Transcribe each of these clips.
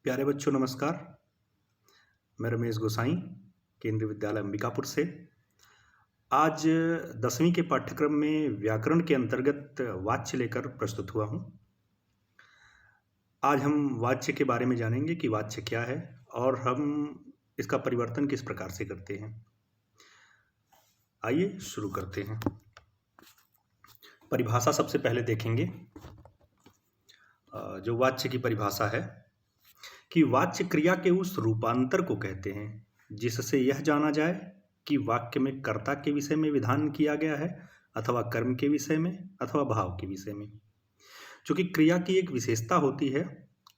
प्यारे बच्चों नमस्कार। मैं रमेश गोसाई केंद्रीय विद्यालय अंबिकापुर से। आज 10वीं के पाठ्यक्रम में व्याकरण के अंतर्गत वाच्य लेकर प्रस्तुत हुआ हूँ। आज हम वाच्य के बारे में जानेंगे कि वाच्य क्या है और हम इसका परिवर्तन किस प्रकार से करते हैं। आइए शुरू करते हैं। परिभाषा सबसे पहले देखेंगे। जो वाच्य की परिभाषा है कि वाच्य क्रिया के उस रूपांतर को कहते हैं जिससे यह जाना जाए कि वाक्य में कर्ता के विषय में विधान किया गया है अथवा कर्म के विषय में अथवा भाव के विषय में। चूँकि क्रिया की एक विशेषता होती है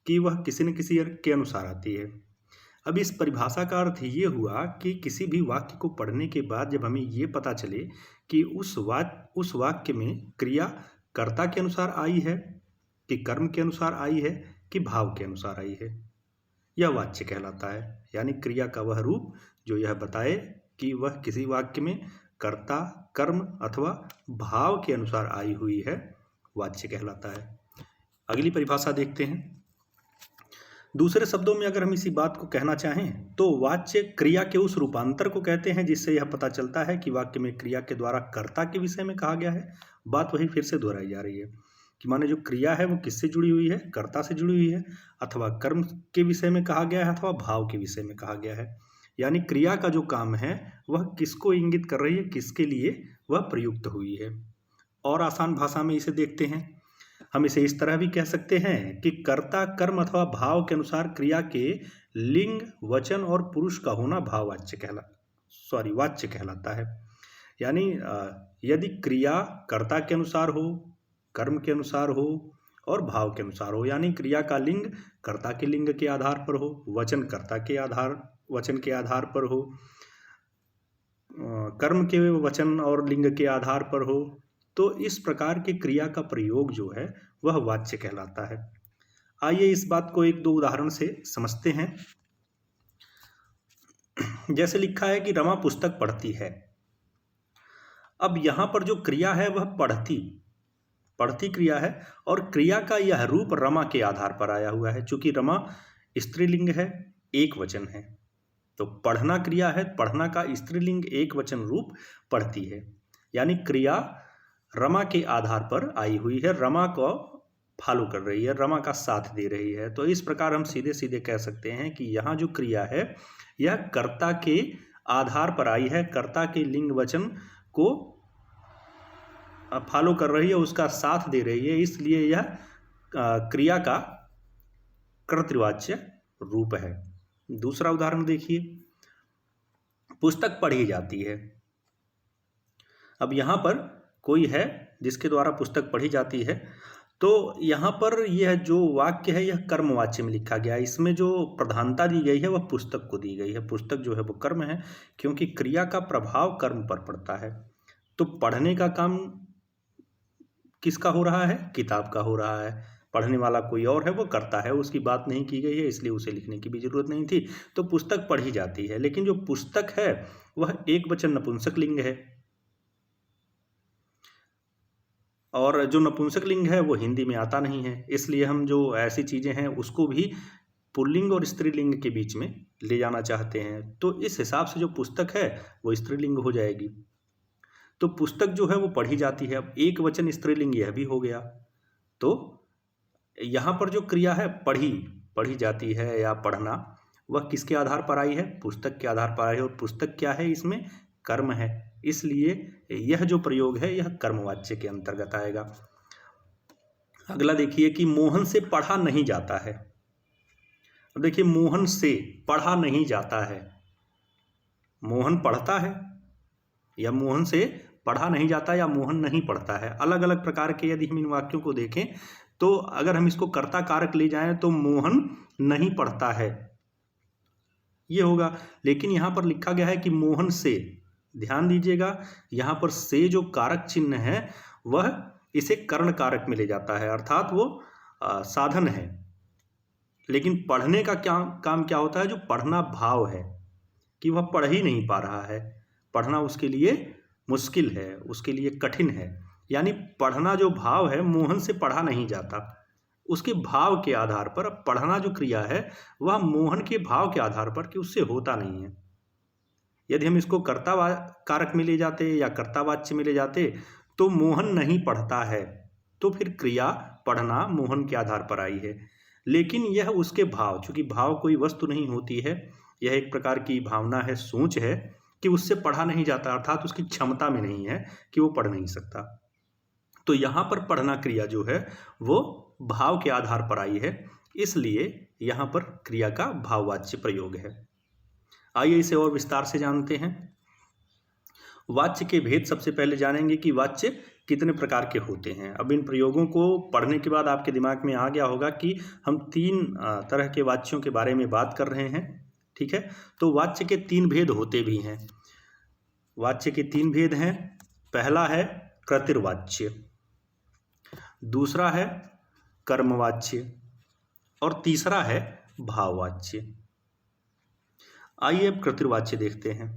कि वह किसी न किसी के अनुसार आती है। अब इस परिभाषा का अर्थ ये हुआ कि किसी भी वाक्य को पढ़ने के बाद जब हमें ये पता चले कि उस वाक्य में क्रिया कर्ता के अनुसार आई है कि कर्म के अनुसार आई है कि भाव के अनुसार आई है, यह वाच्य कहलाता है। यानी क्रिया का वह रूप जो यह बताए कि वह किसी वाक्य में कर्ता, कर्म अथवा भाव के अनुसार आई हुई है, वाच्य कहलाता है। अगली परिभाषा देखते हैं। दूसरे शब्दों में अगर हम इसी बात को कहना चाहें तो वाच्य क्रिया के उस रूपांतर को कहते हैं जिससे यह पता चलता है कि वाक्य में क्रिया के द्वारा कर्ता के विषय में कहा गया है। बात वही फिर से दोहराई जा रही है कि माने जो क्रिया है वो किससे जुड़ी हुई है, कर्ता से जुड़ी हुई है, अथवा कर्म के विषय में कहा गया है अथवा भाव के विषय में कहा गया है। यानी क्रिया का जो काम है वह किसको इंगित कर रही है, किसके लिए वह प्रयुक्त हुई है। और आसान भाषा में इसे देखते हैं। हम इसे इस तरह भी कह सकते हैं कि कर्ता, कर्म अथवा भाव के अनुसार क्रिया के लिंग, वचन और पुरुष का होना वाच्य कहलाता है। यानी यदि क्रिया कर्ता के अनुसार हो, कर्म के अनुसार हो और भाव के अनुसार हो, यानी क्रिया का लिंग कर्ता के लिंग के आधार पर हो, वचन वचन के आधार पर हो, कर्म के वचन और लिंग के आधार पर हो, तो इस प्रकार के क्रिया का प्रयोग जो है वह वाच्य कहलाता है। आइए इस बात को एक दो उदाहरण से समझते हैं। जैसे लिखा है कि रमा पुस्तक पढ़ती है। अब यहाँ पर जो क्रिया है वह पढ़ती क्रिया है और क्रिया का यह रूप रमा के आधार पर आया हुआ है। चूंकि रमा स्त्रीलिंग है, एक वचन है, तो पढ़ना क्रिया है, पढ़ना का स्त्रीलिंग एक वचन रूप पढ़ती है। यानी क्रिया रमा के आधार पर आई हुई है, रमा को फॉलो कर रही है, रमा का साथ दे रही है। तो इस प्रकार हम सीधे सीधे कह सकते हैं कि यहाँ जो क्रिया है यह कर्ता के आधार पर आई है, कर्ता के लिंग वचन को फॉलो कर रही है, उसका साथ दे रही है, इसलिए यह क्रिया का कर्तृवाच्य रूप है। दूसरा उदाहरण देखिए। पुस्तक पढ़ी जाती है। अब यहाँ पर कोई है जिसके द्वारा पुस्तक पढ़ी जाती है, तो यहाँ पर यह जो वाक्य है यह कर्मवाच्य में लिखा गया है। इसमें जो प्रधानता दी गई है वह पुस्तक को दी गई है। पुस्तक जो है वो कर्म है, क्योंकि क्रिया का प्रभाव कर्म पर पड़ता है। तो पढ़ने का काम किसका हो रहा है? किताब का हो रहा है। पढ़ने वाला कोई और है, वो करता है, उसकी बात नहीं की गई है, इसलिए उसे लिखने की भी जरूरत नहीं थी। तो पुस्तक पढ़ी जाती है, लेकिन जो पुस्तक है वह एक वचन नपुंसक लिंग है, और जो नपुंसक लिंग है वो हिंदी में आता नहीं है। इसलिए हम जो ऐसी चीज़ें हैं उसको भी पुल्लिंग और स्त्रीलिंग के बीच में ले जाना चाहते हैं। तो इस हिसाब से जो पुस्तक है वो स्त्रीलिंग हो जाएगी। तो पुस्तक जो है वो पढ़ी जाती है। अब एक वचन स्त्रीलिंग यह भी हो गया। तो यहाँ पर जो क्रिया है पढ़ी जाती है या पढ़ना, वह किसके आधार पर आई है? पुस्तक के आधार पर आई है। और पुस्तक क्या है? इसमें कर्म है, इसलिए यह जो प्रयोग है यह कर्मवाच्य के अंतर्गत आएगा। अगला देखिए कि मोहन से पढ़ा नहीं जाता है। अब देखिए, मोहन से पढ़ा नहीं जाता है। मोहन पढ़ता है या मोहन से पढ़ा नहीं जाता या मोहन नहीं पढ़ता है। अलग अलग प्रकार के यदि हम इन वाक्यों को देखें तो अगर हम इसको कर्ता कारक ले जाएं तो मोहन नहीं पढ़ता है ये होगा। लेकिन यहाँ पर लिखा गया है कि मोहन से, ध्यान दीजिएगा, यहाँ पर से जो कारक चिन्ह है वह इसे कर्ण कारक में ले जाता है, अर्थात वो साधन है। लेकिन पढ़ने का काम क्या होता है? जो पढ़ना भाव है कि वह पढ़ ही नहीं पा रहा है, पढ़ना उसके लिए मुश्किल है, उसके लिए कठिन है। यानी पढ़ना जो भाव है, मोहन से पढ़ा नहीं जाता, उसके भाव के आधार पर। अब पढ़ना जो क्रिया है वह मोहन के भाव के आधार पर कि उससे होता नहीं है। यदि हम इसको कर्ता कारक में ले जाते या कर्तावाच्य में ले जाते तो मोहन नहीं पढ़ता है, तो फिर क्रिया पढ़ना मोहन के आधार पर आई है। लेकिन यह उसके भाव, चूंकि भाव कोई वस्तु नहीं होती है, यह एक प्रकार की भावना है, सोच है कि उससे पढ़ा नहीं जाता, अर्थात उसकी क्षमता में नहीं है कि वो पढ़ नहीं सकता। तो यहाँ पर पढ़ना क्रिया जो है वो भाव के आधार पर आई है, इसलिए यहाँ पर क्रिया का भाववाच्य प्रयोग है। आइए इसे और विस्तार से जानते हैं। वाच्य के भेद सबसे पहले जानेंगे कि वाच्य कितने प्रकार के होते हैं। अब इन प्रयोगों को पढ़ने के बाद आपके दिमाग में आ गया होगा कि हम 3 तरह के वाच्यों के बारे में बात कर रहे हैं, ठीक है। तो वाच्य के 3 भेद होते भी हैं। वाच्य के 3 भेद हैं। पहला है कृतिर्वाच्य, दूसरा है कर्मवाच्य और तीसरा है भाववाच्य। आइए अब कृतिर्वाच्य देखते हैं।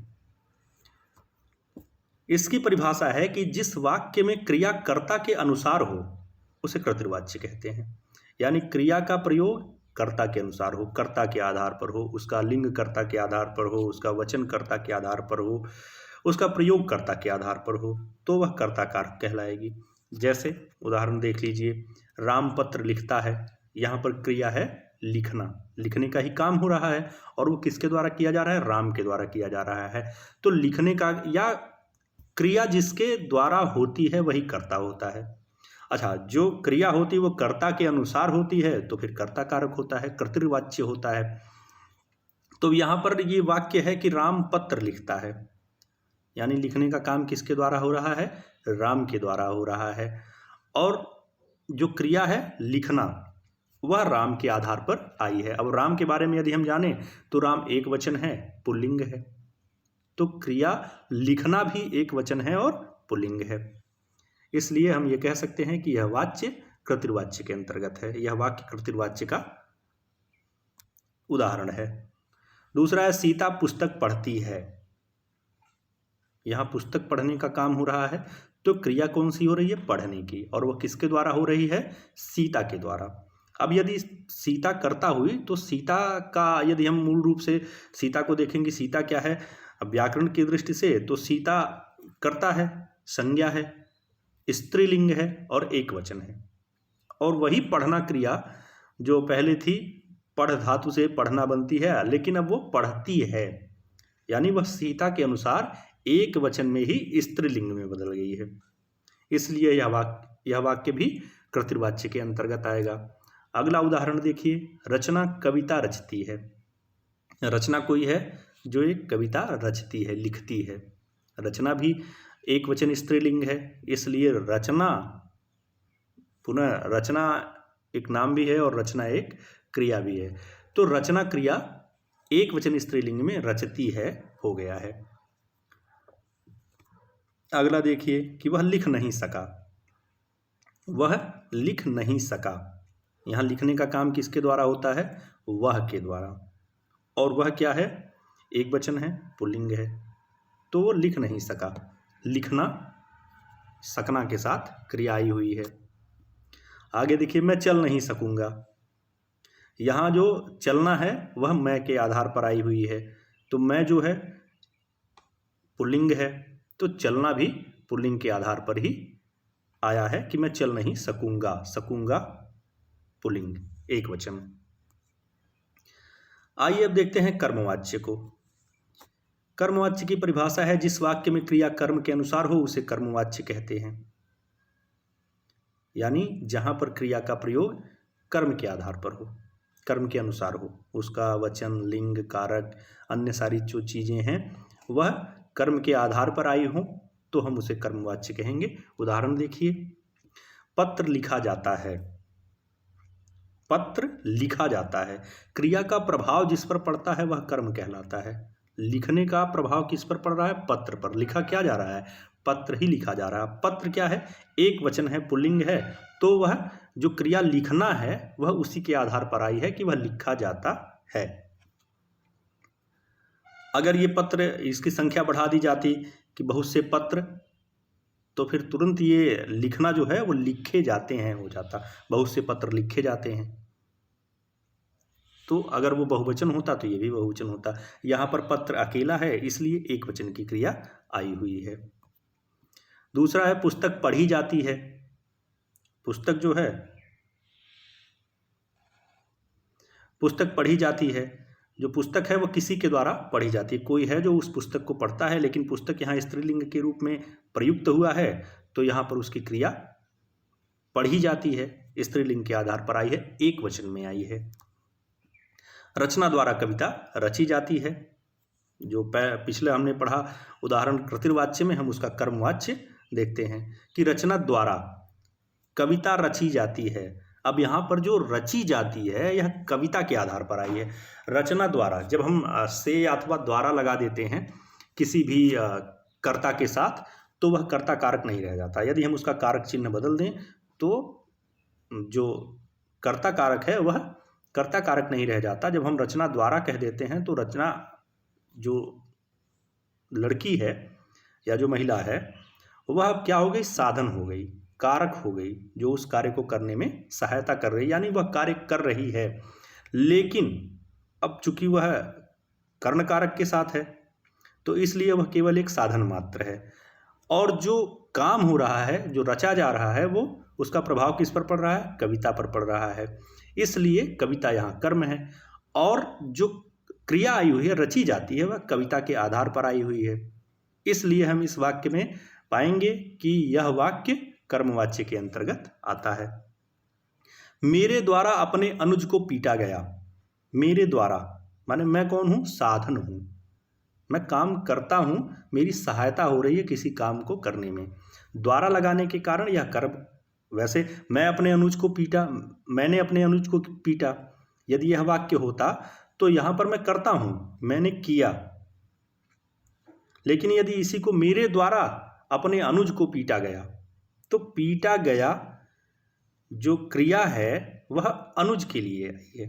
इसकी परिभाषा है कि जिस वाक्य में क्रिया कर्ता के अनुसार हो उसे कृतिर्वाच्य कहते हैं। यानी क्रिया का प्रयोग कर्ता के अनुसार हो, कर्ता के आधार पर हो, उसका लिंग कर्ता के आधार पर हो, उसका वचन कर्ता के आधार पर हो, उसका प्रयोग कर्ता के आधार पर हो, तो वह कर्ता कारक कहलाएगी। जैसे उदाहरण देख लीजिए, राम पत्र लिखता है, यहाँ पर क्रिया है लिखना, लिखने का ही काम हो रहा है और वो किसके द्वारा किया जा रहा है? राम के द्वारा किया जा रहा है। तो लिखने का या क्रिया जिसके द्वारा होती है वही कर्ता होता है। अच्छा, जो क्रिया होती है वो कर्ता के अनुसार होती है तो फिर कर्ता कारक होता है, कर्तृवाच्य होता है। तो यहाँ पर ये वाक्य है कि राम पत्र लिखता है, यानी लिखने का काम किसके द्वारा हो रहा है? राम के द्वारा हो रहा है। और जो क्रिया है लिखना वह राम के आधार पर आई है। अब राम के बारे में यदि हम जाने तो राम एक वचन है, पुल्लिंग है, तो क्रिया लिखना भी एक वचन है और पुल्लिंग है। इसलिए हम ये कह सकते हैं कि यह वाच्य कृतिर्वाच्य के अंतर्गत है। यह वाक्य कृतिर्वाच्य का उदाहरण है। दूसरा है सीता पुस्तक पढ़ती है। यहाँ पुस्तक पढ़ने का काम हो रहा है, तो क्रिया कौन सी हो रही है? पढ़ने की, और वह किसके द्वारा हो रही है? सीता के द्वारा। अब यदि सीता कर्ता हुई तो सीता का यदि हम मूल रूप से सीता को देखेंगे, सीता क्या है? अब व्याकरण की दृष्टि से तो सीता कर्ता है, संज्ञा है, स्त्रीलिंग है और एक वचन है। और वही पढ़ना क्रिया जो पहले थी पढ़ धातु से पढ़ना बनती है, लेकिन अब वो पढ़ती है, यानी वह सीता के अनुसार एक वचन में ही स्त्रीलिंग में बदल गई है। इसलिए यह वाक्य भी कृतिर्वाच्य के अंतर्गत आएगा। अगला उदाहरण देखिए, रचना कविता रचती है। रचना कोई है जो एक कविता रचती है, लिखती है। रचना भी एक वचन स्त्रीलिंग है, इसलिए रचना, पुनः रचना एक नाम भी है और रचना एक क्रिया भी है। तो रचना क्रिया एक वचन स्त्रीलिंग में रचती है हो गया है। अगला देखिए कि वह लिख नहीं सका। वह लिख नहीं सका, यहाँ लिखने का काम किसके द्वारा होता है? वह के द्वारा। और वह क्या है? एक वचन है, पुल्लिंग है, तो वो लिख नहीं सका। लिखना सकना के साथ क्रिया आई हुई है। आगे देखिए, मैं चल नहीं सकूंगा। यहाँ जो चलना है वह मैं के आधार पर आई हुई है, तो मैं जो है पुल्लिंग है, तो चलना भी पुल्लिंग के आधार पर ही आया है कि मैं चल नहीं सकूंगा। सकूंगा पुल्लिंग, एक वचन। आइए अब देखते हैं कर्मवाच्य को। कर्मवाच्य की परिभाषा है जिस वाक्य में क्रिया कर्म के अनुसार हो उसे कर्मवाच्य कहते हैं। यानी जहां पर क्रिया का प्रयोग कर्म के आधार पर हो, कर्म के अनुसार हो, उसका वचन, लिंग, कारक, अन्य सारी जो चीजें हैं वह कर्म के आधार पर आई हो तो हम उसे कर्मवाच्य कहेंगे। उदाहरण देखिए, पत्र लिखा जाता है। पत्र लिखा जाता है, क्रिया का प्रभाव जिस पर पड़ता है वह कर्म कहलाता है। लिखने का प्रभाव किस पर पड़ रहा है? पत्र पर। लिखा क्या जा रहा है? पत्र ही लिखा जा रहा है। पत्र क्या है? एक वचन है, पुल्लिंग है, तो वह जो क्रिया लिखना है वह उसी के आधार पर आई है कि वह लिखा जाता है। अगर ये पत्र, इसकी संख्या बढ़ा दी जाती कि बहुत से पत्र, तो फिर तुरंत ये लिखना जो है वो लिखे जाते हैं हो जाता, बहुत से पत्र लिखे जाते हैं। तो अगर वो बहुवचन होता तो ये भी बहुवचन होता। यहाँ पर पत्र अकेला है इसलिए एक वचन की क्रिया आई हुई है। दूसरा है पुस्तक पढ़ी जाती है। पुस्तक जो है, पुस्तक पढ़ी जाती है, जो पुस्तक है वो किसी के द्वारा पढ़ी जाती है, कोई है जो उस पुस्तक को पढ़ता है, लेकिन पुस्तक यहाँ स्त्रीलिंग के रूप में प्रयुक्त हुआ है तो यहाँ पर उसकी क्रिया पढ़ी जाती है, स्त्रीलिंग के आधार पर आई है, एक वचन में आई है। रचना द्वारा कविता रची जाती है। जो पिछले हमने पढ़ा उदाहरण कृतिवाच्य में, हम उसका कर्मवाच्य देखते हैं कि रचना द्वारा कविता रची जाती है। अब यहाँ पर जो रची जाती है यह कविता के आधार पर आई है। रचना द्वारा, जब हम से अथवा द्वारा लगा देते हैं किसी भी कर्ता के साथ तो वह कर्ता कारक नहीं रह जाता। यदि हम उसका कारक चिन्ह बदल दें तो जो कर्ता कारक है वह कर्ता कारक नहीं रह जाता। जब हम रचना द्वारा कह देते हैं तो रचना जो लड़की है या जो महिला है वह अब क्या हो गई, साधन हो गई, कारक हो गई, जो उस कार्य को करने में सहायता कर रही, यानी वह कार्य कर रही है। लेकिन अब चूंकि वह कर्ण कारक के साथ है तो इसलिए वह केवल एक साधन मात्र है, और जो काम हो रहा है, जो रचा जा रहा है, वो उसका प्रभाव किस पर पड़ रहा है, कविता पर पड़ रहा है। इसलिए कविता यहाँ कर्म है, और जो क्रिया आई हुई है, रची जाती है, वह कविता के आधार पर आई हुई है। इसलिए हम इस वाक्य में पाएंगे कि यह वाक्य कर्मवाच्य के अंतर्गत आता है। मेरे द्वारा अपने अनुज को पीटा गया। मेरे द्वारा माने मैं कौन हूं, साधन हूं, मैं काम करता हूं, मेरी सहायता हो रही है किसी काम को करने में। द्वारा लगाने के कारण यह कर्म, वैसे मैं अपने अनुज को पीटा, मैंने अपने अनुज को पीटा, यदि यह वाक्य होता तो यहां पर मैं करता हूं, मैंने किया। लेकिन यदि इसी को मेरे द्वारा अपने अनुज को पीटा गया, तो पीटा गया जो क्रिया है वह अनुज के लिए आई है।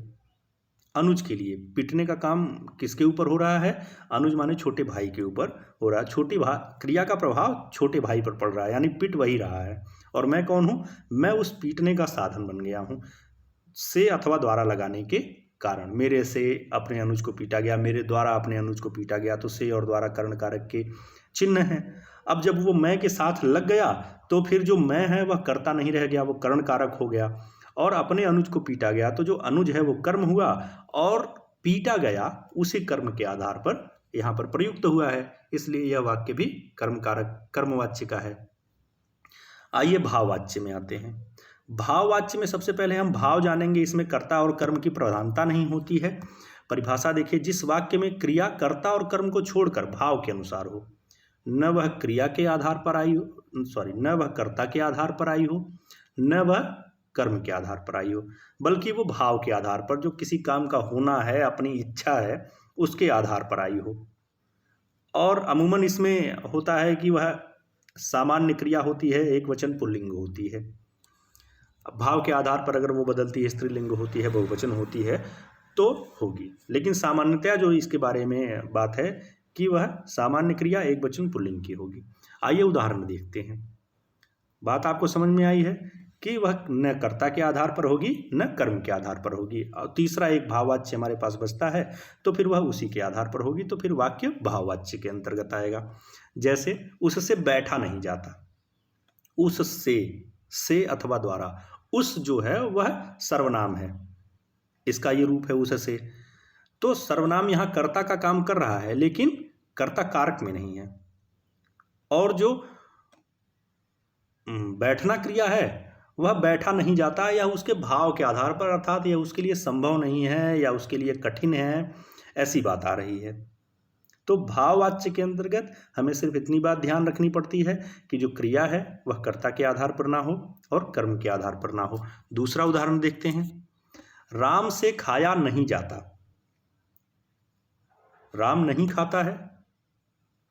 अनुज के लिए पीटने का काम किसके ऊपर हो रहा है, अनुज माने छोटे भाई के ऊपर हो रहा है। छोटे भाई, क्रिया का प्रभाव छोटे भाई पर पड़ रहा है, यानी पीट वही रहा है, और मैं कौन हूं, मैं उस पीटने का साधन बन गया हूं। से अथवा द्वारा लगाने के कारण, मेरे से अपने अनुज को पीटा गया, मेरे द्वारा अपने अनुज को पीटा गया, तो से और द्वारा कर्ण कारक के चिन्ह है। अब जब वो मैं के साथ लग गया तो फिर जो मैं है वह कर्ता नहीं रह गया, वो कर्ण कारक हो गया, और अपने अनुज को पीटा गया तो जो अनुज है वो कर्म हुआ, और पीटा गया उसी कर्म के आधार पर यहाँ पर प्रयुक्त हुआ है, इसलिए यह वाक्य भी कर्म कारक कर्मवाच्य का है। आइए भाववाच्य में आते हैं। भाववाच्य में सबसे पहले हम भाव जानेंगे। इसमें कर्ता और कर्म की प्रधानता नहीं होती है। परिभाषा देखिए, जिस वाक्य में क्रिया कर्ता और कर्म को छोड़कर भाव के अनुसार हो, न वह क्रिया के आधार पर आई हो, न वह कर्ता के आधार पर आई हो, न वह कर्म के आधार पर आई हो, बल्कि वो भाव के आधार पर, जो किसी काम का होना है, अपनी इच्छा है, उसके आधार पर आई हो। और अमूमन इसमें होता है कि वह सामान्य क्रिया होती है, एक वचन पुल्लिंग होती है। अब भाव के आधार पर अगर वो बदलती है, स्त्रीलिंग होती है, बहुवचन होती है तो होगी, लेकिन सामान्यतया जो इसके बारे में बात है कि वह सामान्य क्रिया एक वचन पुल्लिंग की होगी। आइए उदाहरण देखते हैं। बात आपको समझ में आई है कि वह न कर्ता के आधार पर होगी न कर्म के आधार पर होगी, और तीसरा एक भाववाच्य हमारे पास बचता है तो फिर वह उसी के आधार पर होगी, तो फिर वाक्य भाववाच्य के अंतर्गत आएगा। जैसे उससे बैठा नहीं जाता, उससे, से अथवा द्वारा, उस जो है वह सर्वनाम है, इसका ये रूप है उससे, तो सर्वनाम यहाँ कर्ता का काम कर रहा है लेकिन कर्ता कारक में नहीं है। और जो बैठना क्रिया है वह बैठा नहीं जाता, या उसके भाव के आधार पर, अर्थात यह उसके लिए संभव नहीं है या उसके लिए कठिन है, ऐसी बात आ रही है। तो भाववाच्य के अंतर्गत हमें सिर्फ इतनी बात ध्यान रखनी पड़ती है कि जो क्रिया है वह कर्ता के आधार पर ना हो और कर्म के आधार पर ना हो। दूसरा उदाहरण देखते हैं। राम से खाया नहीं जाता। राम नहीं खाता है,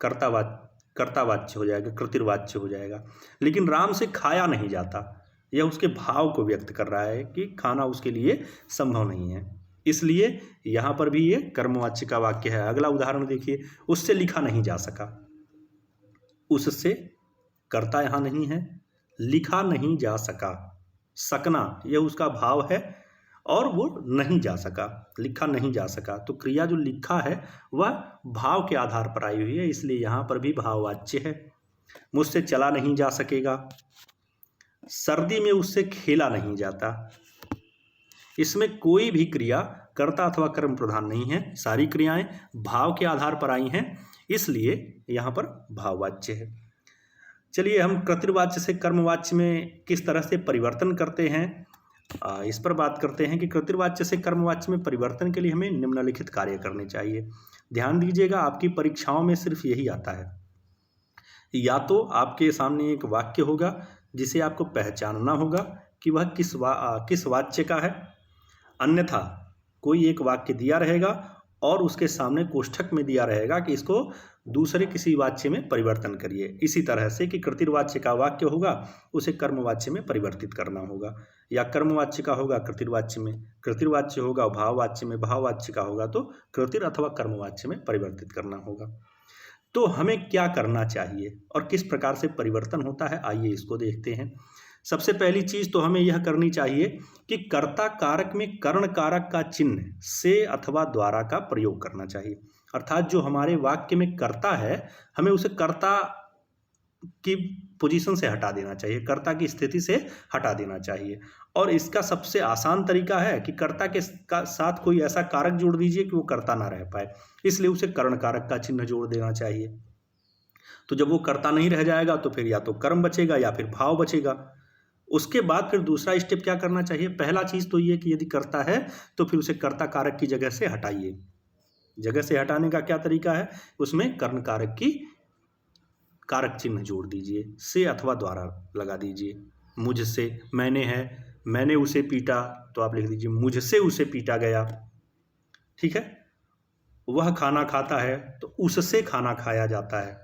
कर्तावाच्य हो जाएगा, कृतिवाच्य हो जाएगा, लेकिन राम से खाया नहीं जाता, यह उसके भाव को व्यक्त कर रहा है कि खाना उसके लिए संभव नहीं है, इसलिए यहां पर भी ये कर्मवाच्य का वाक्य है। अगला उदाहरण देखिए, उससे लिखा नहीं जा सका। उससे कर्ता यहाँ नहीं है। लिखा नहीं जा सका, सकना यह उसका भाव है और वो नहीं जा सका, लिखा नहीं जा सका। तो क्रिया जो लिखा है वह भाव के आधार पर आई हुई है, इसलिए यहाँ पर भी भाववाच्य है। मुझसे चला नहीं जा सकेगा, सर्दी में उससे खेला नहीं जाता। इसमें कोई भी क्रिया कर्ता अथवा कर्म प्रधान नहीं है, सारी क्रियाएं भाव के आधार पर आई हैं, इसलिए यहाँ पर भाववाच्य है। चलिए हम कर्तृवाच्य से कर्मवाच्य में किस तरह से परिवर्तन करते हैं, इस पर बात करते हैं कि कर्तृवाच्य से कर्मवाच्य में परिवर्तन के लिए हमें निम्नलिखित कार्य करने चाहिए। ध्यान दीजिएगा, आपकी परीक्षाओं में सिर्फ यही आता है। या तो आपके सामने एक वाक्य होगा जिसे आपको पहचानना होगा कि वह किस वाच्य का है, अन्यथा कोई एक वाक्य दिया रहेगा और उसके सामने कोष्ठक में दिया रहेगा कि इसको दूसरे किसी वाच्य में परिवर्तन करिए। इसी तरह से कि कर्तृवाच्य का वाक्य होगा उसे कर्मवाच्य में परिवर्तित करना होगा, या कर्मवाच्य का होगा कर्तृवाच्य में, कर्तृवाच्य होगा भाववाच्य में, भाववाच्य का होगा तो कर्तृ अथवा कर्मवाच्य में परिवर्तित करना होगा। तो हमें क्या करना चाहिए और किस प्रकार से परिवर्तन होता है, आइए इसको देखते हैं। सबसे पहली चीज तो हमें यह करनी चाहिए कि कर्ता कारक में कर्ण कारक का चिन्ह से अथवा द्वारा का प्रयोग करना चाहिए। अर्थात जो हमारे वाक्य में कर्ता है हमें उसे कर्ता की पोजीशन से हटा देना चाहिए, कर्ता की स्थिति से हटा देना चाहिए। और इसका सबसे आसान तरीका है कि कर्ता के साथ कोई ऐसा कारक जोड़ दीजिए कि वो कर्ता ना रह पाए, इसलिए उसे कर्ण कारक का चिन्ह जोड़ देना चाहिए। तो जब वो कर्ता नहीं रह जाएगा तो फिर या तो कर्म बचेगा या फिर भाव बचेगा। उसके बाद फिर दूसरा स्टेप क्या करना चाहिए, पहला चीज तो ये कि यदि कर्ता है तो फिर उसे कर्ता कारक की जगह से हटाइए। जगह से हटाने का क्या तरीका है, उसमें कर्ण कारक की कारक चिन्ह जोड़ दीजिए, से अथवा द्वारा लगा दीजिए। मुझसे, मैंने है, मैंने उसे पीटा तो आप लिख दीजिए मुझसे उसे पीटा गया, ठीक है। वह खाना खाता है तो उससे खाना खाया जाता है।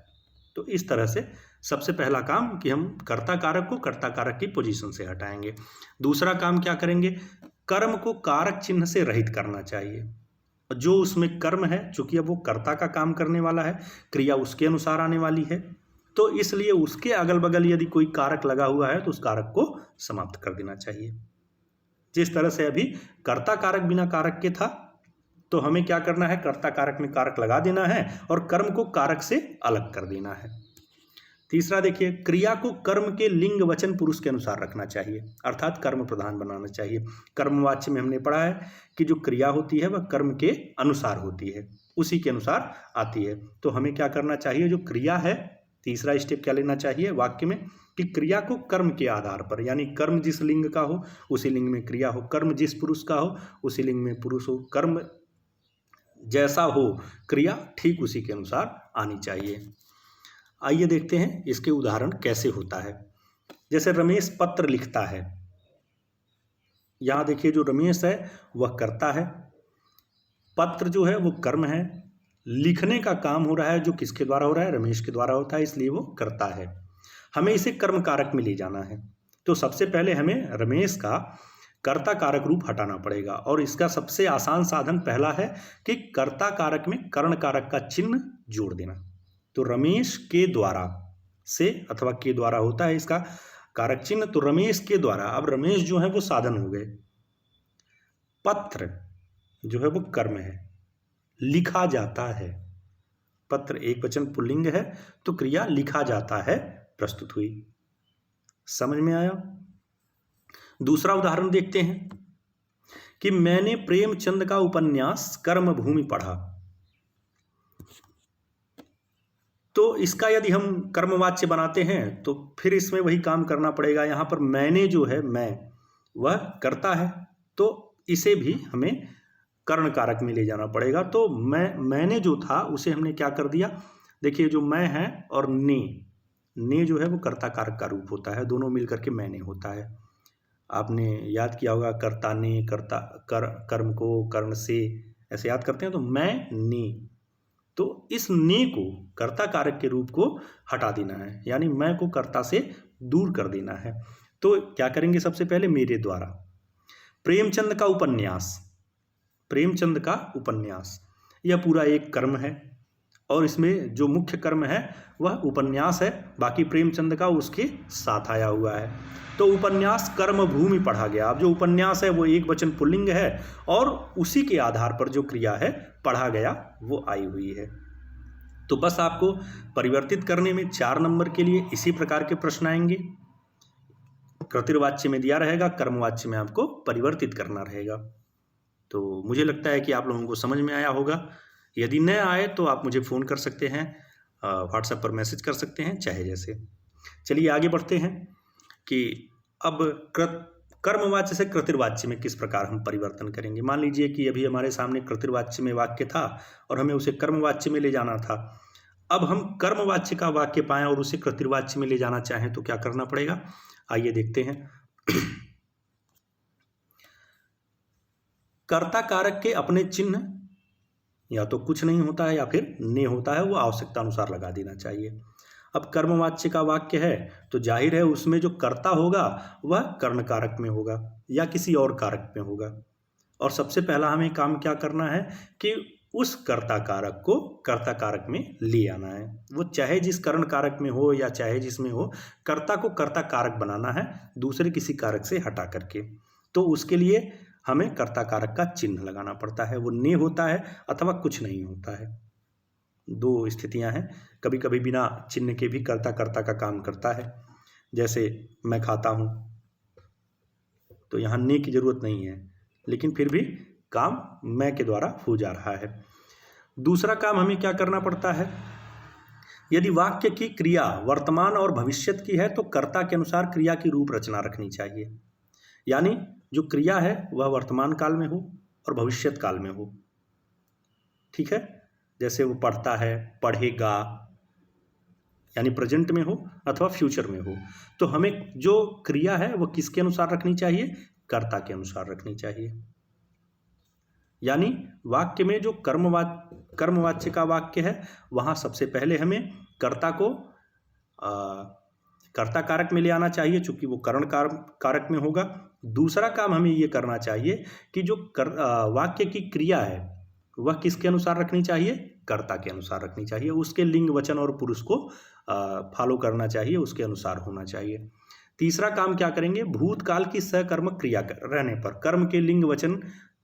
तो इस तरह से सबसे पहला काम कि हम कर्ता कारक को कर्ता कारक की पोजीशन से हटाएंगे। दूसरा काम क्या करेंगे, कर्म को कारक चिन्ह से रहित करना चाहिए। जो उसमें कर्म है, चूंकि अब वो कर्ता का काम करने वाला है, क्रिया उसके अनुसार आने वाली है, तो इसलिए उसके अगल बगल यदि कोई कारक लगा हुआ है तो उस कारक को समाप्त कर देना चाहिए। जिस तरह से अभी कर्ता कारक बिना कारक के था, तो हमें क्या करना है, कर्ता कारक में कारक लगा देना है और कर्म को कारक से अलग कर देना है। तीसरा देखिए, क्रिया को कर्म के लिंग वचन पुरुष के अनुसार रखना चाहिए, अर्थात कर्म प्रधान बनाना चाहिए। कर्मवाच्य में हमने पढ़ा है कि जो क्रिया होती है वह कर्म के अनुसार होती है, उसी के अनुसार आती है। तो हमें क्या करना चाहिए, जो क्रिया है, तीसरा स्टेप क्या लेना चाहिए वाक्य में कि क्रिया को कर्म के आधार पर, यानी कर्म जिस लिंग का हो उसी लिंग में क्रिया हो, कर्म जिस पुरुष का हो उसी लिंग में पुरुष हो, कर्म जैसा हो क्रिया ठीक उसी के अनुसार आनी चाहिए। आइए देखते हैं इसके उदाहरण कैसे होता है। जैसे रमेश पत्र लिखता है, यहां देखिए जो रमेश है वह कर्ता है, पत्र जो है वो कर्म है, लिखने का काम हो रहा है जो किसके द्वारा हो रहा है, रमेश के द्वारा होता है, इसलिए वो कर्ता है। हमें इसे कर्म कारक में ले जाना है, तो सबसे पहले हमें रमेश का कर्ता कारक रूप हटाना पड़ेगा और इसका सबसे आसान साधन पहला है कि कर्ता कारक में कर्ण कारक का चिन्ह जोड़ देना। तो रमेश के द्वारा से अथवा के द्वारा होता है इसका कारक चिन्ह, तो रमेश के द्वारा, अब रमेश जो है वो साधन हो गए, पत्र जो है वो कर्म है, लिखा जाता है, पत्र एक वचन पुल्लिंग है तो क्रिया लिखा जाता है प्रस्तुत हुई। समझ में आया। दूसरा उदाहरण देखते हैं कि मैंने प्रेमचंद का उपन्यास कर्मभूमि पढ़ा। तो इसका यदि हम कर्मवाच्य बनाते हैं तो फिर इसमें वही काम करना पड़ेगा। यहां पर मैंने जो है, मैं, वह कर्ता है, तो इसे भी हमें कर्ण कारक में ले जाना पड़ेगा। तो मैंने जो था उसे हमने क्या कर दिया, देखिए जो मैं है और ने जो है वो कर्ता कारक का रूप होता है, दोनों मिलकर के मैंने होता है। आपने याद किया होगा कर्ता ने, कर्ता कर्म को कर्ण से ऐसे याद करते हैं, तो मैं ने, तो इस ने को कर्ता कारक के रूप को हटा देना है, यानी मैं को कर्ता से दूर कर देना है। तो क्या करेंगे, सबसे पहले मेरे द्वारा प्रेमचंद का उपन्यास, प्रेमचंद का उपन्यास, यह पूरा एक कर्म है और इसमें जो मुख्य कर्म है वह उपन्यास है, बाकी प्रेमचंद का उसके साथ आया हुआ है। तो उपन्यास कर्म भूमि पढ़ा गया। अब जो उपन्यास है वो एक वचन पुल्लिंग है और उसी के आधार पर जो क्रिया है पढ़ा गया वो आई हुई है। तो बस आपको परिवर्तित करने में 4 नंबर के लिए इसी प्रकार के प्रश्न आएंगे। कृतिवाच्य में दिया रहेगा, कर्मवाच्य में आपको परिवर्तित करना रहेगा। तो मुझे लगता है कि आप लोगों को समझ में आया होगा। यदि न आए तो आप मुझे फ़ोन कर सकते हैं, व्हाट्सएप पर मैसेज कर सकते हैं, चाहे जैसे। चलिए आगे बढ़ते हैं कि अब कर्मवाच्य से कृतिवाच्य में किस प्रकार हम परिवर्तन करेंगे। मान लीजिए कि अभी हमारे सामने कृतिवाच्य में वाक्य था और हमें उसे कर्मवाच्य में ले जाना था। अब हम कर्मवाच्य का वाक्य पाएं और उसे कृतिवाच्य में ले जाना चाहें तो क्या करना पड़ेगा, आइए देखते हैं। कर्ता कारक के अपने चिन्ह या तो कुछ नहीं होता है या फिर ने होता है, वो आवश्यकता अनुसार लगा देना चाहिए। अब कर्मवाच्य का वाक्य है तो जाहिर है उसमें जो कर्ता होगा वह कर्ण कारक में होगा या किसी और कारक में होगा। और सबसे पहला हमें काम क्या करना है कि उस कर्ता कारक को कर्ता कारक में ले आना है। वो चाहे जिस कर्ण कारक में हो या चाहे जिसमें हो, कर्ता को कर्ता कारक बनाना है दूसरे किसी कारक से हटा करके। तो उसके लिए हमें कर्ता कारक का चिन्ह लगाना पड़ता है। वो ने होता है अथवा कुछ नहीं होता है। 2 स्थितियां हैं। कभी कभी बिना चिन्ह के भी कर्ता कर्ता का काम करता है। जैसे मैं खाता हूं तो यहाँ ने की जरूरत नहीं है, लेकिन फिर भी काम मैं के द्वारा हो जा रहा है। दूसरा काम हमें क्या करना पड़ता है, यदि वाक्य की क्रिया वर्तमान और भविष्यत की है तो कर्ता के अनुसार क्रिया की रूप रचना रखनी चाहिए। यानी जो क्रिया है वह वर्तमान काल में हो और भविष्यत काल में हो। ठीक है, जैसे वो पढ़ता है, पढ़ेगा, यानी प्रेजेंट में हो अथवा फ्यूचर में हो। तो हमें जो क्रिया है वो किसके अनुसार रखनी चाहिए, कर्ता के अनुसार रखनी चाहिए। यानी वाक्य में जो कर्मवाच्य का वाक्य है वहां सबसे पहले हमें कर्ता को कर्ता कारक में ले आना चाहिए, चूंकि वो कर्ण कारक में होगा। दूसरा काम हमें ये करना चाहिए कि जो वाक्य की क्रिया है वह किसके अनुसार रखनी चाहिए, कर्ता के अनुसार रखनी चाहिए। उसके लिंग वचन और पुरुष को फॉलो करना चाहिए, उसके अनुसार होना चाहिए। तीसरा काम क्या करेंगे, भूतकाल की सकर्मक क्रिया रहने पर कर्म के लिंग वचन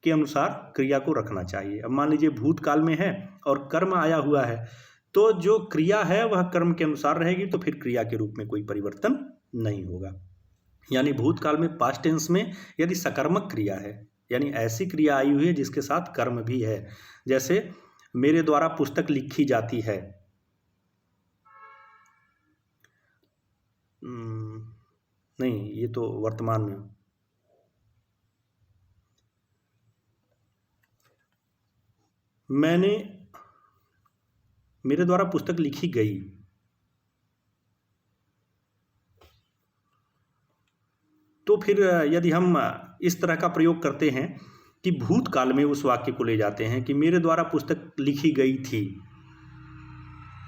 के अनुसार क्रिया को रखना चाहिए। अब मान लीजिए भूतकाल में है और कर्म आया हुआ है तो जो क्रिया है वह कर्म के अनुसार रहेगी, तो फिर क्रिया के रूप में कोई परिवर्तन नहीं होगा। यानी भूतकाल में पास्ट टेंस में यदि सकर्मक क्रिया है, यानी ऐसी क्रिया आई हुई है जिसके साथ कर्म भी है, जैसे मेरे द्वारा पुस्तक लिखी जाती है, नहीं ये तो वर्तमान में, मेरे द्वारा पुस्तक लिखी गई, तो फिर यदि हम इस तरह का प्रयोग करते हैं कि भूतकाल में उस वाक्य को ले जाते हैं कि मेरे द्वारा पुस्तक लिखी गई थी,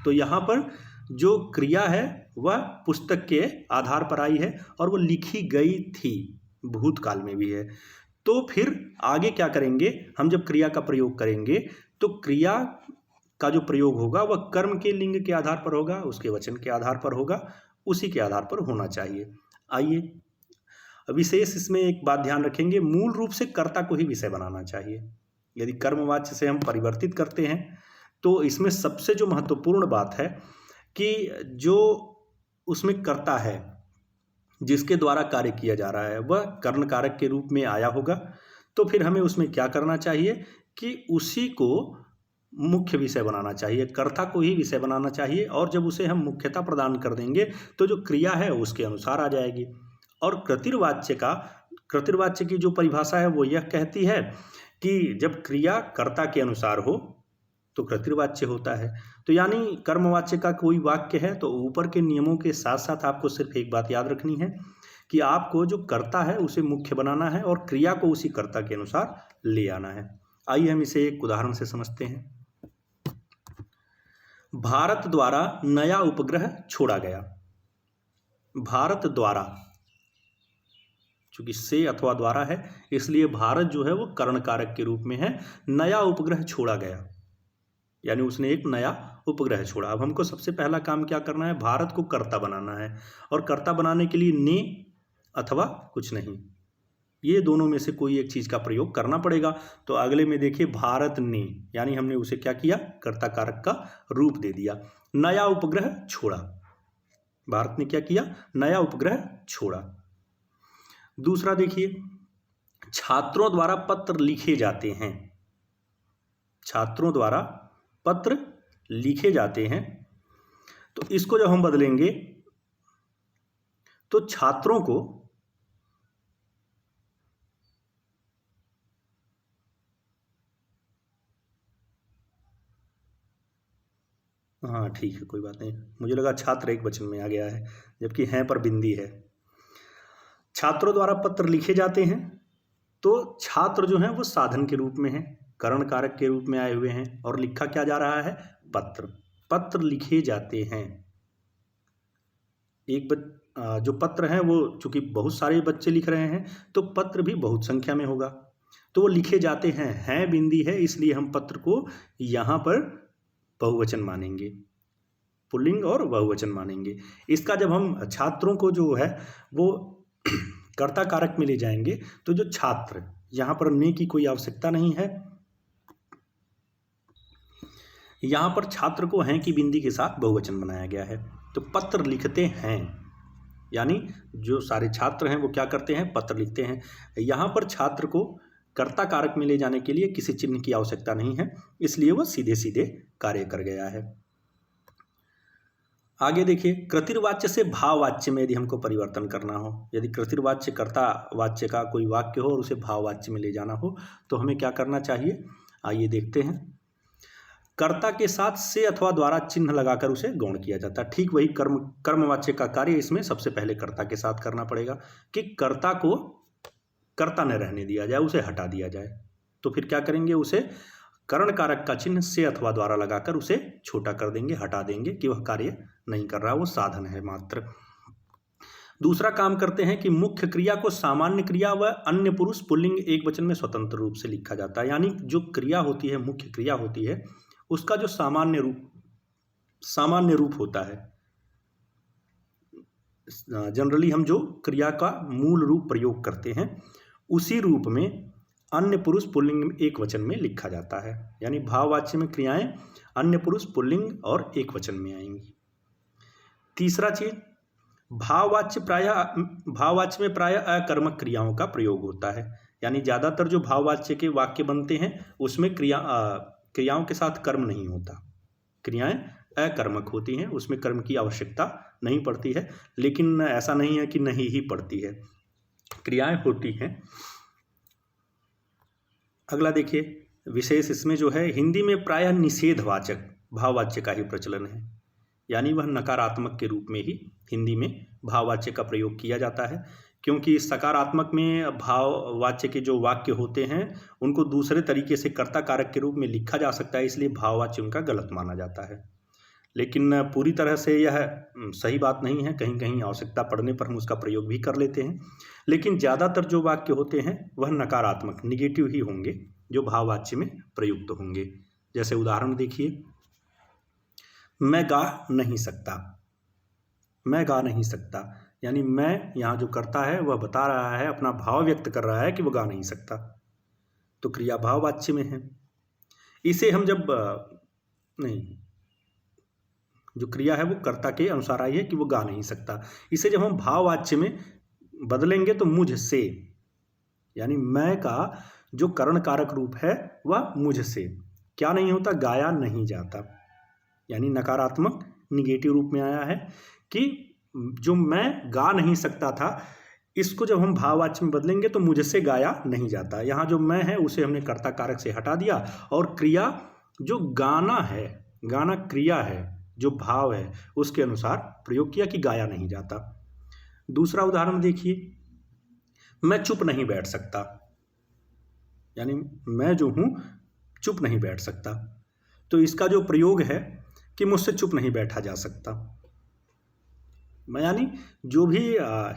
तो यहाँ पर जो क्रिया है वह पुस्तक के आधार पर आई है और वो लिखी गई थी, भूतकाल में भी है। तो फिर आगे क्या करेंगे, हम जब क्रिया का प्रयोग करेंगे तो क्रिया का जो प्रयोग होगा वह कर्म के लिंग के आधार पर होगा, उसके वचन के आधार पर होगा, उसी के आधार पर होना चाहिए। आइए विशेष इसमें एक बात ध्यान रखेंगे, मूल रूप से कर्ता को ही विषय बनाना चाहिए। यदि कर्मवाच्य से हम परिवर्तित करते हैं तो इसमें सबसे जो महत्वपूर्ण बात है कि जो उसमें कर्ता है जिसके द्वारा कार्य किया जा रहा है वह कर्ण कारक के रूप में आया होगा। तो फिर हमें उसमें क्या करना चाहिए कि उसी को मुख्य विषय बनाना चाहिए, कर्ता को ही विषय बनाना चाहिए। और जब उसे हम मुख्यता प्रदान कर देंगे तो जो क्रिया है उसके अनुसार आ जाएगी। और कृतिवाच्य की जो परिभाषा है वो यह कहती है कि जब क्रिया कर्ता के अनुसार हो तो कृतिवाच्य होता है। तो यानी कर्मवाच्य का कोई वाक्य है तो ऊपर के नियमों के साथ साथ आपको सिर्फ एक बात याद रखनी है कि आपको जो कर्ता है उसे मुख्य बनाना है और क्रिया को उसी कर्ता के अनुसार ले आना है। आइए हम इसे एक उदाहरण से समझते हैं। भारत द्वारा नया उपग्रह छोड़ा गया। भारत द्वारा, चूंकि से अथवा द्वारा है इसलिए भारत जो है वो कर्ण कारक के रूप में है। नया उपग्रह छोड़ा गया, यानी उसने एक नया उपग्रह छोड़ा। अब हमको सबसे पहला काम क्या करना है, भारत को कर्ता बनाना है, और कर्ता बनाने के लिए ने अथवा कुछ नहीं, ये दोनों में से कोई एक चीज का प्रयोग करना पड़ेगा। तो अगले में देखिए भारत ने, यानी हमने उसे क्या किया, कर्ता कारक का रूप दे दिया। नया उपग्रह छोड़ा, भारत ने क्या किया, नया उपग्रह छोड़ा। दूसरा देखिए, छात्रों द्वारा पत्र लिखे जाते हैं, छात्रों द्वारा पत्र लिखे जाते हैं। तो इसको जब हम बदलेंगे तो छात्रों को, हाँ ठीक है कोई बात नहीं, मुझे लगा छात्र एक वचन में आ गया है, जबकि हैं पर बिंदी है। छात्रों द्वारा पत्र लिखे जाते हैं, तो छात्र जो हैं वो साधन के रूप में हैं, करण कारक के रूप में आए हुए हैं, और लिखा क्या जा रहा है, पत्र, पत्र लिखे जाते हैं। जो पत्र हैं वो चूंकि बहुत सारे बच्चे लिख रहे हैं, तो पत्र भी बहुत संख्या में होगा, तो वो लिखे जाते हैं बिंदी है, इसलिए हम पत्र को यहाँ पर बहुवचन मानेंगे, पुल्लिंग और बहुवचन मानेंगे। इसका जब हम छात्रों को जो है वो कर्ता कारक में ले जाएंगे, तो जो छात्र, यहाँ पर ने की कोई आवश्यकता नहीं है, यहाँ पर छात्र को हैं की बिंदी के साथ बहुवचन बनाया गया है। तो पत्र लिखते हैं, यानी जो सारे छात्र हैं वो क्या करते हैं, पत्र लिखते हैं। यहाँ पर छात्र को कर्ता कारक में ले जाने के लिए किसी चिन्ह की आवश्यकता नहीं है, इसलिए वह सीधे सीधे कार्य कर गया है। आगे देखिए, कृतिर्वाच्य से भाववाच्य में यदि हमको परिवर्तन करना हो, यदि कृतिर्वाच्य कर्ता वाच्य का कोई वाक्य हो और उसे भाववाच्य में ले जाना हो, तो हमें क्या करना चाहिए, आइए देखते हैं। कर्ता के साथ से अथवा द्वारा चिन्ह लगाकर उसे गौण किया जाता है। ठीक वही कर्मवाच्य का कार्य इसमें सबसे पहले कर्ता के साथ करना पड़ेगा, कि कर्ता को कर्ता न रहने दिया जाए, उसे हटा दिया जाए। तो फिर क्या करेंगे, उसे करण कारक का चिन्ह से अथवा द्वारा लगाकर उसे छोटा कर देंगे, हटा देंगे कि वह कार्य नहीं कर रहा, वो साधन है मात्र। दूसरा काम करते हैं कि मुख्य क्रिया को सामान्य क्रिया व अन्य पुरुष पुल्लिंग एक वचन में स्वतंत्र रूप से लिखा जाता है। यानी जो क्रिया होती है, मुख्य क्रिया होती है, उसका जो सामान्य रूप होता है, जनरली हम जो क्रिया का मूल रूप प्रयोग करते हैं, उसी रूप में अन्य पुरुष पुल्लिंग एक वचन में लिखा जाता है। यानी भाववाच्य में क्रियाएं अन्य पुरुष पुल्लिंग और एक वचन में आएंगी। तीसरा चीज, भाववाच्य में प्रायः अकर्मक क्रियाओं का प्रयोग होता है। यानी ज्यादातर जो भाववाच्य के वाक्य बनते हैं उसमें क्रियाओं के साथ कर्म नहीं होता, क्रियाएं अकर्मक होती हैं, उसमें कर्म की आवश्यकता नहीं पड़ती है। लेकिन ऐसा नहीं है कि नहीं ही पड़ती है, क्रियाएं होती हैं। अगला देखिए विशेष, इसमें जो है हिंदी में प्रायः निषेधवाचक भाववाच्य का ही प्रचलन है, यानी वह नकारात्मक के रूप में ही हिंदी में भाववाच्य का प्रयोग किया जाता है, क्योंकि सकारात्मक में भाववाच्य के जो वाक्य होते हैं उनको दूसरे तरीके से कर्ता कारक के रूप में लिखा जा सकता है, इसलिए भाववाच्य उनका गलत माना जाता है। लेकिन पूरी तरह से यह सही बात नहीं है, कहीं कहीं आवश्यकता पड़ने पर हम उसका प्रयोग भी कर लेते हैं, लेकिन ज़्यादातर जो वाक्य होते हैं वह नकारात्मक, निगेटिव ही होंगे जो भाववाच्य में प्रयुक्त होंगे। जैसे उदाहरण देखिए, मैं गा नहीं सकता, मैं गा नहीं सकता, यानी मैं यहाँ जो करता है वह बता रहा है, अपना भाव व्यक्त कर रहा है कि वह गा नहीं सकता, तो क्रिया भाववाच्य में है। इसे हम जब नहीं, जो क्रिया है वो कर्ता के अनुसार आई है कि वो गा नहीं सकता, इसे जब हम भाववाच्य में बदलेंगे तो मुझसे, यानी मैं का जो करण कारक रूप है वह मुझसे क्या नहीं होता, गाया नहीं जाता, यानी नकारात्मक निगेटिव रूप में आया है कि जो मैं गा नहीं सकता था, इसको जब हम भाववाच्य में बदलेंगे तो मुझसे गाया नहीं जाता। यहाँ जो मैं है उसे हमने कर्ता कारक से हटा दिया, और क्रिया जो गाना है, गाना क्रिया है, जो भाव है उसके अनुसार प्रयोग किया कि गाया नहीं जाता। दूसरा उदाहरण देखिए, मैं चुप नहीं बैठ सकता, यानी मैं जो हूं चुप नहीं बैठ सकता, तो इसका जो प्रयोग है कि मुझसे चुप नहीं बैठा जा सकता। यानी जो भी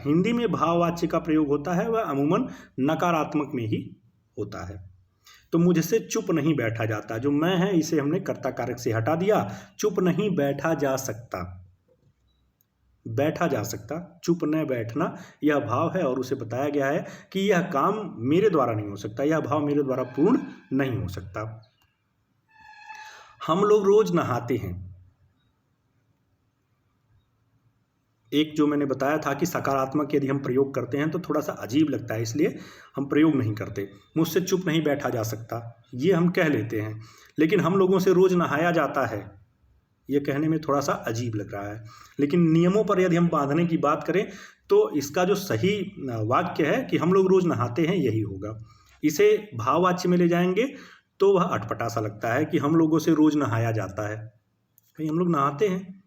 हिंदी में भाववाच्य का प्रयोग होता है वह अमूमन नकारात्मक में ही होता है। तो मुझसे चुप नहीं बैठा जाता। जो मैं है इसे हमने कर्ता कारक से हटा दिया। चुप नहीं बैठा जा सकता, बैठा जा सकता, चुप न बैठना यह भाव है और उसे बताया गया है कि यह काम मेरे द्वारा नहीं हो सकता, यह भाव मेरे द्वारा पूर्ण नहीं हो सकता। हम लोग रोज नहाते हैं। एक जो मैंने बताया था कि सकारात्मक यदि हम प्रयोग करते हैं तो थोड़ा सा अजीब लगता है, इसलिए हम प्रयोग नहीं करते। मुझसे चुप नहीं बैठा जा सकता ये हम कह लेते हैं, लेकिन हम लोगों से रोज नहाया जाता है ये कहने में थोड़ा सा अजीब लग रहा है। लेकिन नियमों पर यदि हम बांधने की बात करें तो इसका जो सही वाक्य है कि हम लोग रोज नहाते हैं यही होगा। इसे भाववाच्य में ले जाएंगे तो वह अटपटा सा लगता है कि हम लोगों से रोज नहाया जाता है। भाई हम लोग नहाते हैं,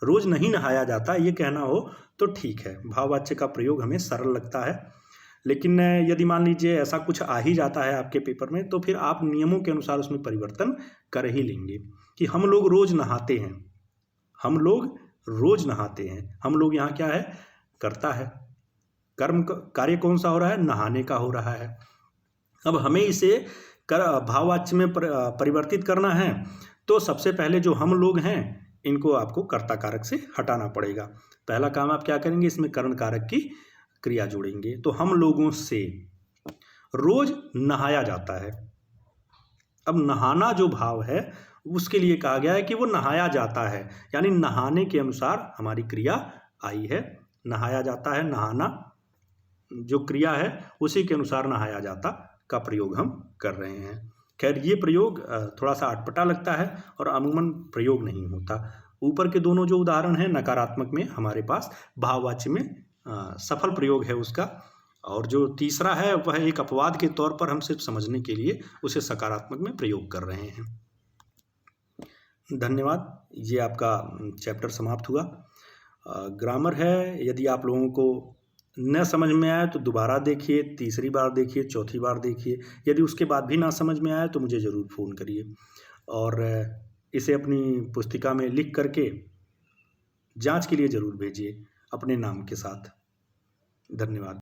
रोज नहीं नहाया जाता ये कहना हो तो ठीक है, भाववाच्य का प्रयोग हमें सरल लगता है। लेकिन यदि मान लीजिए ऐसा कुछ आ ही जाता है आपके पेपर में तो फिर आप नियमों के अनुसार उसमें परिवर्तन कर ही लेंगे कि हम लोग रोज नहाते हैं। हम लोग रोज नहाते हैं, हम लोग यहाँ क्या है, करता है, कर्म कार्य कौन सा हो रहा है, नहाने का हो रहा है। अब हमें इसे भाववाच्य में परिवर्तित करना है तो सबसे पहले जो हम लोग हैं इनको आपको कर्ता कारक से हटाना पड़ेगा। पहला काम आप क्या करेंगे, इसमें करण कारक की क्रिया जोड़ेंगे। तो हम लोगों से रोज नहाया जाता है। अब नहाना जो भाव है उसके लिए कहा गया है कि वो नहाया जाता है, यानी नहाने के अनुसार हमारी क्रिया आई है। नहाया जाता है, नहाना जो क्रिया है उसी के अनुसार नहाया जाता का प्रयोग हम कर रहे हैं। खैर ये प्रयोग थोड़ा सा अटपटा लगता है और अमूमन प्रयोग नहीं होता। ऊपर के दोनों जो उदाहरण हैं नकारात्मक में हमारे पास भाववाच्य में सफल प्रयोग है उसका, और जो तीसरा है वह एक अपवाद के तौर पर हम सिर्फ समझने के लिए उसे सकारात्मक में प्रयोग कर रहे हैं। धन्यवाद। ये आपका चैप्टर समाप्त हुआ। ग्रामर है, यदि आप लोगों को न समझ में आए तो दोबारा देखिए, तीसरी बार देखिए, चौथी बार देखिए। यदि उसके बाद भी ना समझ में आए तो मुझे ज़रूर फ़ोन करिए और इसे अपनी पुस्तिका में लिख करके जांच के लिए ज़रूर भेजिए अपने नाम के साथ। धन्यवाद।